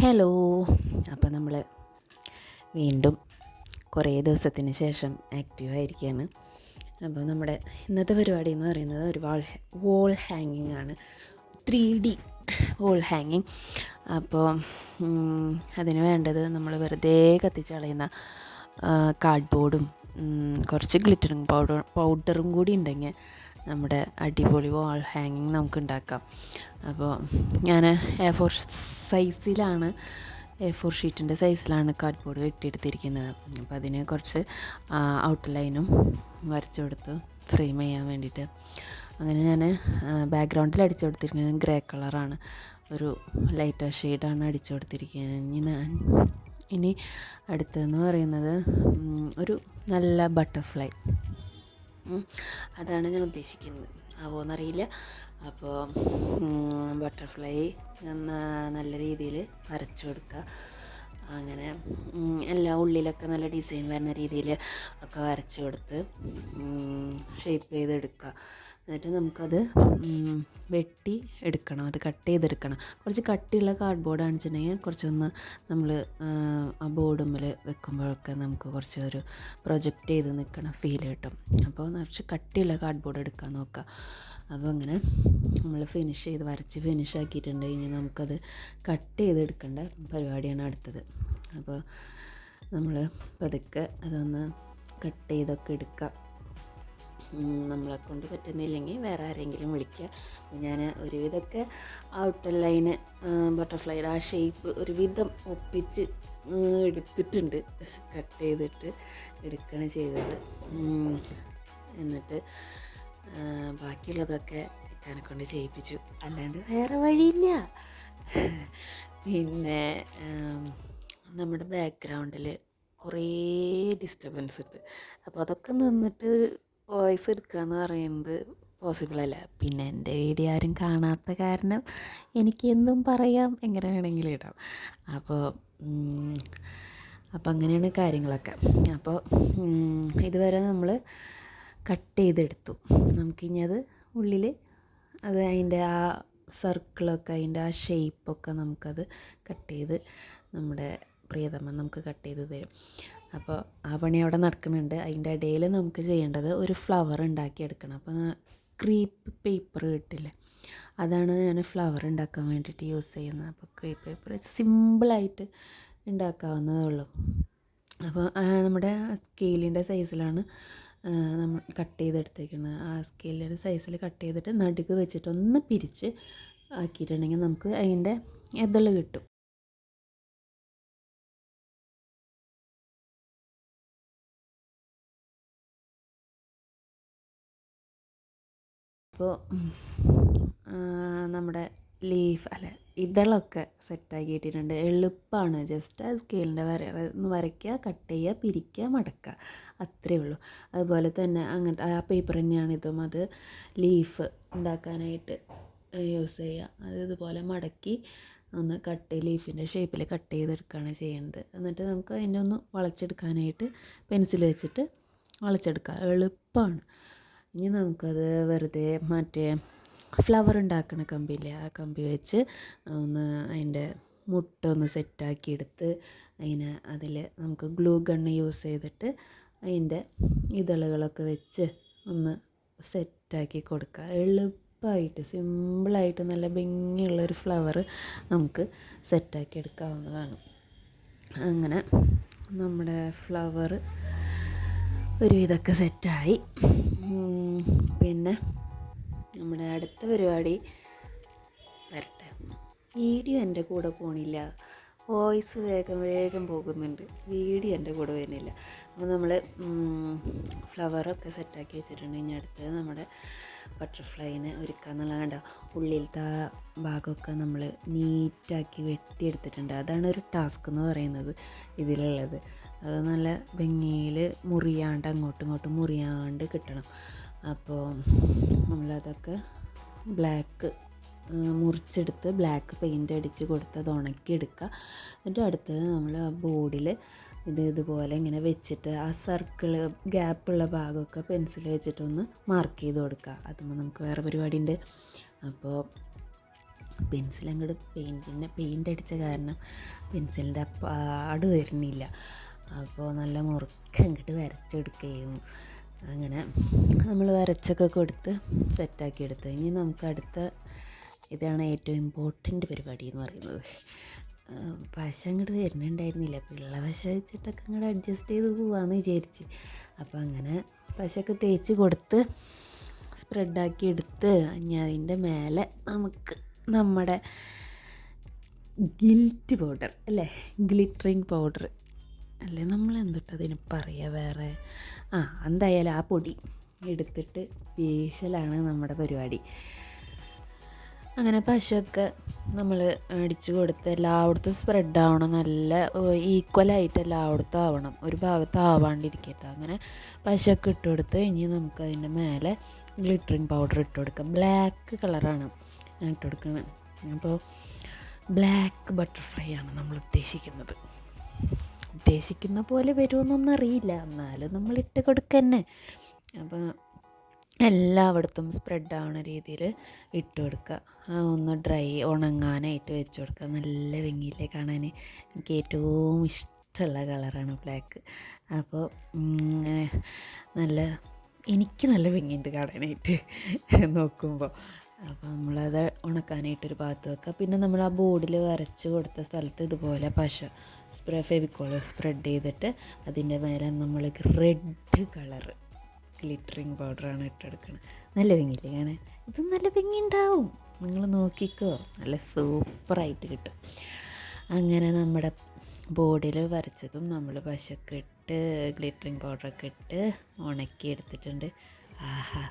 Hello. അപ്പോൾ നമ്മൾ വീണ്ടും കുറേ ദിവസത്തിന് ശേഷം ആക്റ്റീവായിരിക്കുകയാണ്. അപ്പോൾ നമ്മുടെ ഇന്നത്തെ പരിപാടി എന്ന് പറയുന്നത് ഒരു വോൾ ഹാങ്ങിങ് ആണ്, 3D വോൾ ഹാങ്ങിങ്. അപ്പോൾ അതിന് വേണ്ടത് നമ്മൾ വെറുതെ കത്തിച്ച് കളയുന്ന കാർഡ്ബോർഡും കുറച്ച് ഗ്ലിറ്ററിങ് പൗഡറും കൂടി ഉണ്ടെങ്കിൽ നമ്മുടെ അടിപൊളി വാൾ ഹാങ്ങിങ് നമുക്ക് ഉണ്ടാക്കാം. അപ്പോൾ ഞാൻ A4 സൈസിലാണ്, A4 ഷീറ്റിൻ്റെ സൈസിലാണ് കാർഡ്ബോർഡ് വെട്ടിയെടുത്തിരിക്കുന്നത്. അപ്പോൾ അതിന് കുറച്ച് ഔട്ട്ലൈനും വരച്ചു കൊടുത്ത് ഫ്രെയിം ചെയ്യാൻ വേണ്ടിയിട്ട് അങ്ങനെ ഞാൻ ബാക്ക്ഗ്രൗണ്ടിൽ അടിച്ചു കൊടുത്തിരിക്കുന്നത് ഗ്രേ കളറാണ്, ഒരു ലൈറ്റർ ഷെയ്ഡാണ് അടിച്ചു കൊടുത്തിരിക്കുന്നത്. ഇനി അടുത്തതെന്ന് പറയുന്നത് ഒരു നല്ല ബട്ടർഫ്ലൈ, അതാണ് ഞാൻ ഉദ്ദേശിക്കുന്നത്. ആവോന്നറിയില്ല. അപ്പോൾ ബട്ടർഫ്ലൈ നല്ല രീതിയിൽ വരച്ചു കൊടുക്കുക. അങ്ങനെ എല്ലാ ഉള്ളിലൊക്കെ നല്ല ഡിസൈൻ വരുന്ന രീതിയിൽ ഒക്കെ വരച്ചു കൊടുത്ത് ഷേപ്പ് ചെയ്തെടുക്കുക. എന്നിട്ട് നമുക്കത് വെട്ടി എടുക്കണം, അത് കട്ട് ചെയ്തെടുക്കണം. കുറച്ച് കട്ടിയുള്ള കാർഡ്ബോർഡ് ആണെന്നുവെച്ചിട്ടുണ്ടെങ്കിൽ കുറച്ചൊന്ന് നമ്മൾ ആ ബോർഡുമ്മിൽ വെക്കുമ്പോഴൊക്കെ നമുക്ക് കുറച്ചൊരു പ്രൊജക്റ്റ് ചെയ്ത് നിൽക്കണം ഫീൽ കിട്ടും. അപ്പോൾ കുറച്ച് കട്ടിയുള്ള കാർഡ്ബോർഡ് എടുക്കാൻ നോക്കുക. അപ്പോൾ അങ്ങനെ നമ്മൾ വരച്ച് ഫിനിഷ് ആക്കിയിട്ടുണ്ടെങ്കിൽ നമുക്കത് കട്ട് ചെയ്തെടുക്കേണ്ട പരിപാടിയാണ് അടുത്തത്. അപ്പോൾ നമ്മൾ പതുക്കെ അതൊന്ന് കട്ട് ചെയ്തൊക്കെ എടുക്കാം. നമ്മളെ കൊണ്ട് പറ്റുന്നില്ലെങ്കിൽ വേറെ ആരെങ്കിലും വിളിക്കുക. ഞാൻ ഒരുവിധമൊക്കെ ഔട്ടർ ലൈന് ബട്ടർഫ്ലൈയുടെ ആ ഷേപ്പ് ഒരുവിധം ഒപ്പിച്ച് എടുത്തിട്ടുണ്ട്, കട്ട് ചെയ്തിട്ട് എടുക്കുകയാണ് ചെയ്തത്. എന്നിട്ട് ബാക്കിയുള്ളതൊക്കെ എന്നെ കൊണ്ട് ചെയ്യിപ്പിച്ചു, അല്ലാണ്ട് വേറെ വഴിയില്ല. പിന്നെ നമ്മുടെ ബാക്ക്ഗ്രൗണ്ടിൽ കുറേ ഡിസ്റ്റർബൻസ് ഉണ്ട്. അപ്പോൾ അതൊക്കെ നിന്നിട്ട് വോയിസ് എടുക്കുക എന്ന് പറയുന്നത് പോസിബിളല്ല. പിന്നെ എൻ്റെ വീഡിയോ ആരും കാണാത്ത കാരണം എനിക്ക് എന്തും പറയാം, എങ്ങനെ വേണമെങ്കിലും ഇടാം. അപ്പോൾ അങ്ങനെയാണ് കാര്യങ്ങളൊക്കെ. അപ്പോൾ ഇതുവരെ നമ്മൾ കട്ട് ചെയ്തെടുത്തു. നമുക്കിനി അത് ഉള്ളിൽ അതിൻ്റെ ആ സർക്കിളൊക്കെ, അതിൻ്റെ ആ ഷേപ്പൊക്കെ നമുക്കത് കട്ട് ചെയ്ത് നമ്മുടെ പ്രിയതമൻ നമുക്ക് കട്ട് ചെയ്ത് തരും. അപ്പോൾ ആ പണി അവിടെ നടക്കുന്നുണ്ട്. അതിൻ്റെ ഇടയിൽ നമുക്ക് ചെയ്യേണ്ടത് ഒരു ഫ്ലവർ ഉണ്ടാക്കിയെടുക്കണം. അപ്പോൾ ക്രീപ്പ് പേപ്പർ കിട്ടില്ലേ, അതാണ് ഞാൻ ഫ്ലവർ ഉണ്ടാക്കാൻ വേണ്ടിയിട്ട് യൂസ് ചെയ്യുന്നത്. അപ്പോൾ ക്രീപ്പ് പേപ്പർ സിമ്പിളായിട്ട് ഉണ്ടാക്കാവുന്നതേ ഉള്ളൂ. അപ്പോൾ നമ്മുടെ സ്കെയിലിൻ്റെ സൈസിലാണ് നമ്മൾ കട്ട് ചെയ്തെടുത്തേക്കുന്നത്. ആ സ്കെയിലിൻ്റെ സൈസിൽ കട്ട് ചെയ്തിട്ട് നടുക്ക് വെച്ചിട്ട് ഒന്ന് പിരിച്ച് ആക്കിയിട്ടുണ്ടെങ്കിൽ നമുക്ക് അതിൻ്റെ ഇതള് കിട്ടും. അപ്പോൾ നമ്മുടെ ഇതളൊക്കെ സെറ്റാക്കിയിട്ടിട്ടുണ്ട്. എളുപ്പമാണ്. ജസ്റ്റ് ആ സ്കെയിലിൻ്റെ ഒന്ന് വരയ്ക്കുക, കട്ട് ചെയ്യുക, പിരിക്കുക, മടക്കുക, അത്രയേ ഉള്ളൂ. അതുപോലെ തന്നെ അങ്ങനത്തെ ആ പേപ്പർ തന്നെയാണ് ഇതും. അത് ലീഫ് ഉണ്ടാക്കാനായിട്ട് യൂസ് ചെയ്യുക. അത് ഇതുപോലെ മടക്കി ഒന്ന് ലീഫിൻ്റെ ഷേപ്പിൽ കട്ട് ചെയ്തെടുക്കുകയാണ് ചെയ്യുന്നത്. എന്നിട്ട് നമുക്ക് അതിൻ്റെ ഒന്ന് വളച്ചെടുക്കാനായിട്ട് പെൻസിൽ വെച്ചിട്ട് വളച്ചെടുക്കുക, എളുപ്പമാണ്. ഇനി നമുക്കത് വെറുതെ മറ്റേ ഫ്ലവർ ഉണ്ടാക്കുന്ന കമ്പിയില്ലേ, ആ കമ്പി വെച്ച് ഒന്ന് അതിൻ്റെ മുട്ടൊന്ന് സെറ്റാക്കി എടുത്ത് അതിൽ നമുക്ക് ഗ്ലൂ ഗണ്ണ് യൂസ് ചെയ്തിട്ട് അതിൻ്റെ ഇതളുകളൊക്കെ വെച്ച് ഒന്ന് സെറ്റാക്കി കൊടുക്കുക. എളുപ്പമായിട്ട് സിമ്പിളായിട്ട് നല്ല ഭംഗിയുള്ളൊരു ഫ്ലവർ നമുക്ക് സെറ്റാക്കി എടുക്കാവുന്നതാണ്. അങ്ങനെ നമ്മുടെ ഫ്ലവർ ഒരുവിധമൊക്കെ സെറ്റായി. പിന്നെ നമ്മുടെ അടുത്ത പരിപാടി വരട്ടെ. വീഡിയോ എൻ്റെ കൂടെ പോണില്ല, വോയിസ് വേഗം പോകുന്നുണ്ട്, വീഡിയോ എൻ്റെ കൂടെ വരുന്നില്ല. അപ്പോൾ നമ്മൾ ഫ്ലവറൊക്കെ സെറ്റാക്കി വെച്ചിട്ടുണ്ട്. ഇനി അടുത്തത് നമ്മുടെ ബട്ടർഫ്ലൈനെ ഒരുക്കുക എന്നുള്ളത്. കണ്ടോ, ഉള്ളിലത്തെ ഭാഗമൊക്കെ നമ്മൾ നീറ്റാക്കി വെട്ടിയെടുത്തിട്ടുണ്ട്. അതാണ് ഒരു ടാസ്ക് എന്ന് പറയുന്നത് ഇതിലുള്ളത്. അത് നല്ല ഭംഗിയിൽ മുറിയാണ്ട് അങ്ങോട്ടും ഇങ്ങോട്ടും മുറിയാണ്ട് കിട്ടണം. അപ്പോൾ നമ്മളതൊക്കെ മുറിച്ചെടുത്ത് ബ്ലാക്ക് പെയിൻ്റ് അടിച്ച് കൊടുത്ത് അത് ഉണക്കിയെടുക്കുക. എന്നിട്ട് അടുത്തത് നമ്മൾ ആ ബോർഡിൽ ഇതുപോലെ ഇങ്ങനെ വെച്ചിട്ട് ആ സർക്കിള് ഗ്യാപ്പുള്ള ഭാഗമൊക്കെ പെൻസിൽ വെച്ചിട്ടൊന്ന് മാർക്ക് ചെയ്ത് കൊടുക്കുക. അതുമ്പോൾ നമുക്ക് വേറെ പരിപാടിയുണ്ട്. അപ്പോൾ പെൻസിലങ്ങോട്ട് പെയിൻ്റ് അടിച്ച കാരണം പെൻസിലിൻ്റെ പാട് വരുന്നില്ല. അപ്പോൾ നല്ല മുറുക്കം അങ്ങോട്ട് വരച്ചെടുക്കുകയായിരുന്നു. അങ്ങനെ നമ്മൾ വരച്ചൊക്കെ കൊടുത്ത് സെറ്റാക്കി എടുത്തു. ഇനി നമുക്ക് അടുത്ത ഇതാണ് ഏറ്റവും ഇമ്പോർട്ടൻ്റ് പരിപാടി എന്ന് പറയുന്നത്. പശ അങ്ങോട്ട് വരുന്നുണ്ടായിരുന്നില്ല. പിള്ള പശ വെച്ചിട്ടൊക്കെ അങ്ങോട്ട് അഡ്ജസ്റ്റ് ചെയ്ത് പോവാമെന്ന് വിചാരിച്ച്. അപ്പോൾ അങ്ങനെ പശയൊക്കെ തേച്ച് കൊടുത്ത് സ്പ്രെഡാക്കി എടുത്ത് ഇനി അതിൻ്റെ മേലെ നമുക്ക് നമ്മുടെ ഗിൽറ്റ് പൗഡർ അല്ലേ, ഗ്ലിറ്ററിങ് പൗഡർ അല്ലേ, നമ്മൾ എന്തിട്ടതിന് പറയുക വേറെ, എന്തായാലും ആ പൊടി എടുത്തിട്ട് വീശലാണ് നമ്മുടെ പരിപാടി. അങ്ങനെ പശയൊക്കെ നമ്മൾ അടിച്ചു കൊടുത്ത് എല്ലായിടത്തും സ്പ്രെഡാവണം, നല്ല ഈക്വലായിട്ട് എല്ലായിടത്തും ആവണം, ഒരു ഭാഗത്ത് ആവാണ്ടിരിക്കരുത്. അങ്ങനെ പശയൊക്കെ ഇട്ട് കൊടുത്ത് ഇനി നമുക്ക് അതിൻ്റെ മേലെ ഗ്ലിറ്ററിങ് പൗഡർ ഇട്ട് കൊടുക്കാം. ബ്ലാക്ക് കളറാണ് ഇട്ട് കൊടുക്കുന്നത്. അപ്പോൾ ബ്ലാക്ക് ബട്ടർഫ്ലൈ ആണ് നമ്മൾ ഉദ്ദേശിക്കുന്ന പോലെ വരുമെന്നൊന്നും അറിയില്ല, എന്നാലും നമ്മൾ ഇട്ട് കൊടുക്കുക തന്നെ. അപ്പോൾ എല്ലായിടത്തും സ്പ്രെഡ് ആവുന്ന രീതിയിൽ ഇട്ട് കൊടുക്കുക. ഒന്ന് ഉണങ്ങാനായിട്ട് വെച്ച് കൊടുക്കുക. നല്ല ഭംഗിയില്ലേ കാണാൻ. എനിക്ക് ഏറ്റവും ഇഷ്ടമുള്ള കളറാണ് ബ്ലാക്ക്. അപ്പോൾ എനിക്ക് നല്ല ഭംഗിയുണ്ട് കാണാനായിട്ട് നോക്കുമ്പോൾ. അപ്പോൾ നമ്മളത് ഉണക്കാനായിട്ടൊരു ഭാഗത്ത് വെക്കുക. പിന്നെ നമ്മൾ ആ ബോർഡിൽ വരച്ച് കൊടുത്ത സ്ഥലത്ത് ഇതുപോലെ ഫെവിക്കോൾ സ്പ്രെഡ് ചെയ്തിട്ട് അതിൻ്റെ മേലെ നമ്മൾ റെഡ് കളറ് ഗ്ലിറ്ററിങ് പൗഡറാണ് ഇട്ടെടുക്കുന്നത്. നല്ല ഭംഗിയില്ലേ കാണാൻ? ഇതും നല്ല ഭംഗി ഉണ്ടാവും, നിങ്ങൾ നോക്കിക്കോ, നല്ല സൂപ്പറായിട്ട് കിട്ടും. അങ്ങനെ നമ്മുടെ ബോർഡിൽ വരച്ചതും നമ്മൾ പശയൊക്കെ ഇട്ട് ഗ്ലിറ്ററിങ് പൗഡറൊക്കെ ഇട്ട് ഉണക്കി എടുത്തിട്ടുണ്ട്. ആഹാ,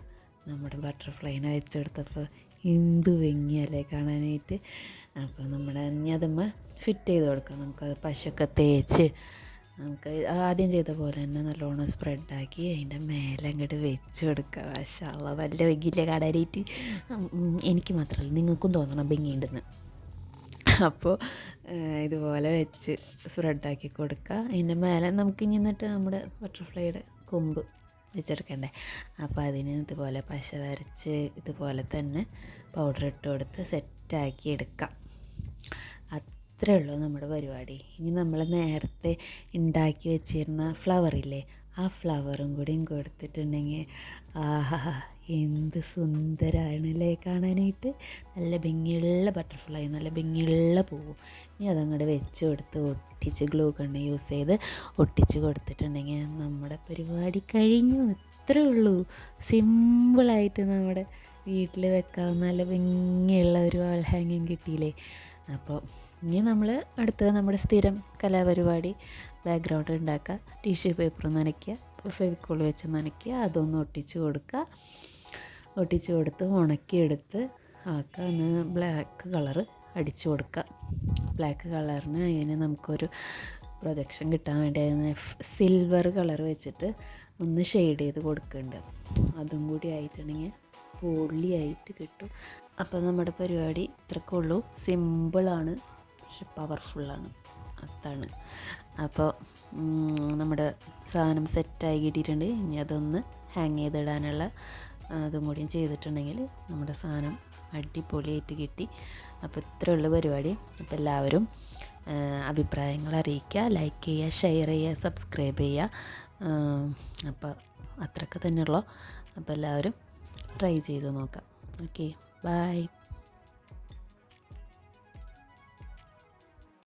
നമ്മുടെ ബട്ടർഫ്ലൈനെ വെച്ചെടുത്തപ്പോൾ എന്ത് ഭംഗിയല്ലേ കാണാനായിട്ട്. അപ്പോൾ നമ്മുടെ ഇനി അതുമ്മ ഫിറ്റ് ചെയ്ത് കൊടുക്കാം. നമുക്കത് പശയൊക്കെ തേച്ച് നമുക്ക് ആദ്യം ചെയ്ത പോലെ തന്നെ നല്ലോണം സ്പ്രെഡാക്കി അതിൻ്റെ മേലെ അങ്ങോട്ട് വെച്ച് കൊടുക്കുക. മാഷാ അല്ലാഹ്, നല്ല ഭംഗിയില്ലേ കാണാനായിട്ട്. എനിക്ക് മാത്രമല്ല, നിങ്ങൾക്കും തോന്നണം ഭംഗിയുണ്ടെന്ന്. അപ്പോൾ ഇതുപോലെ വെച്ച് സ്പ്രെഡാക്കി കൊടുക്കുക. അതിൻ്റെ മേലെ നമുക്ക് ഇനി എന്നിട്ട് നമ്മുടെ ബട്ടർഫ്ലൈയുടെ കൊമ്പ് വെച്ചെടുക്കണ്ടേ. അപ്പോൾ അതിന് ഇതുപോലെ പശ വരച്ച് ഇതുപോലെ തന്നെ പൗഡർ ഇട്ട് കൊടുത്ത് സെറ്റാക്കി എടുക്കാം. അത്രേ ഉള്ളൂ നമ്മുടെ പരിപാടി. ഇനി നമ്മൾ നേരത്തെ ഉണ്ടാക്കി വെച്ചിരുന്ന ഫ്ലവറില്ലേ, ആ ഫ്ലവറും കൂടിയും കൊടുത്തിട്ടുണ്ടെങ്കിൽ ആഹാ, എന്ത് സുന്ദരമാണല്ലേ കാണാനായിട്ട്. നല്ല ഭംഗിയുള്ള ബട്ടർഫ്ലൈ, നല്ല ഭംഗിയുള്ള പൂവും. ഇനി അതങ്ങോട്ട് വെച്ച് കൊടുത്ത് ഒട്ടിച്ച് ഗ്ലൂ ഗണ്ണ് യൂസ് ചെയ്ത് ഒട്ടിച്ച് കൊടുത്തിട്ടുണ്ടെങ്കിൽ നമ്മുടെ പരിപാടി കഴിഞ്ഞു. ഇത്രേ ഉള്ളൂ. സിമ്പിളായിട്ട് നമ്മുടെ വീട്ടിൽ വെക്കാവുന്ന നല്ല ഭംഗിയുള്ള ഒരു വാൾ ഹാങ്ങിങ് കിട്ടിയില്ലേ. അപ്പോൾ ഇനി നമ്മൾ അടുത്തത് നമ്മുടെ സ്ഥിരം കലാപരിപാടി ബാക്ക്ഗ്രൗണ്ട് ഉണ്ടാക്കുക. ടിഷ്യൂ പേപ്പർ നനയ്ക്കുക, ഫെവിക്കോൾ വെച്ച് നനയ്ക്കുക, അതൊന്ന് ഒട്ടിച്ച് കൊടുത്ത് ഉണക്കിയെടുത്ത് ആക്കുക. ഒന്ന് ബ്ലാക്ക് കളറ് അടിച്ചു കൊടുക്കുക. ബ്ലാക്ക് കളറിന് അതിന് നമുക്കൊരു പ്രൊജക്ഷൻ കിട്ടാൻ വേണ്ടി അതിന് സിൽവർ കളർ വെച്ചിട്ട് ഒന്ന് ഷെയ്ഡ് ചെയ്ത് കൊടുക്കുന്നുണ്ട്. അതും കൂടി ആയിട്ടുണ്ടെങ്കിൽ പൊള്ളിയായിട്ട് കിട്ടും. അപ്പോൾ നമ്മുടെ പരിപാടി ഇത്രയൊക്കെ ഉള്ളൂ. സിമ്പിളാണ്, പക്ഷെ പവർഫുള്ളാണ്. അതാണ്. അപ്പോൾ നമ്മുടെ സാധനം സെറ്റായി കിട്ടിയിട്ടുണ്ട്. ഇനി അതൊന്ന് ഹാങ് ചെയ്തിടാനുള്ള അതും കൂടിയും ചെയ്തിട്ടുണ്ടെങ്കിൽ നമ്മുടെ സാധനം അടിപൊളിയായിട്ട് കിട്ടി. അപ്പോൾ ഇത്രയുള്ള പരിപാടി. അപ്പോൾ എല്ലാവരും അഭിപ്രായങ്ങൾ അറിയിക്കുക, ലൈക്ക് ചെയ്യുക, ഷെയർ ചെയ്യുക, സബ്സ്ക്രൈബ് ചെയ്യുക. അപ്പോൾ അത്രയൊക്കെ തന്നെയുള്ളൂ. അപ്പോൾ എല്ലാവരും ട്രൈ ചെയ്ത് നോക്കാം. Okay, by.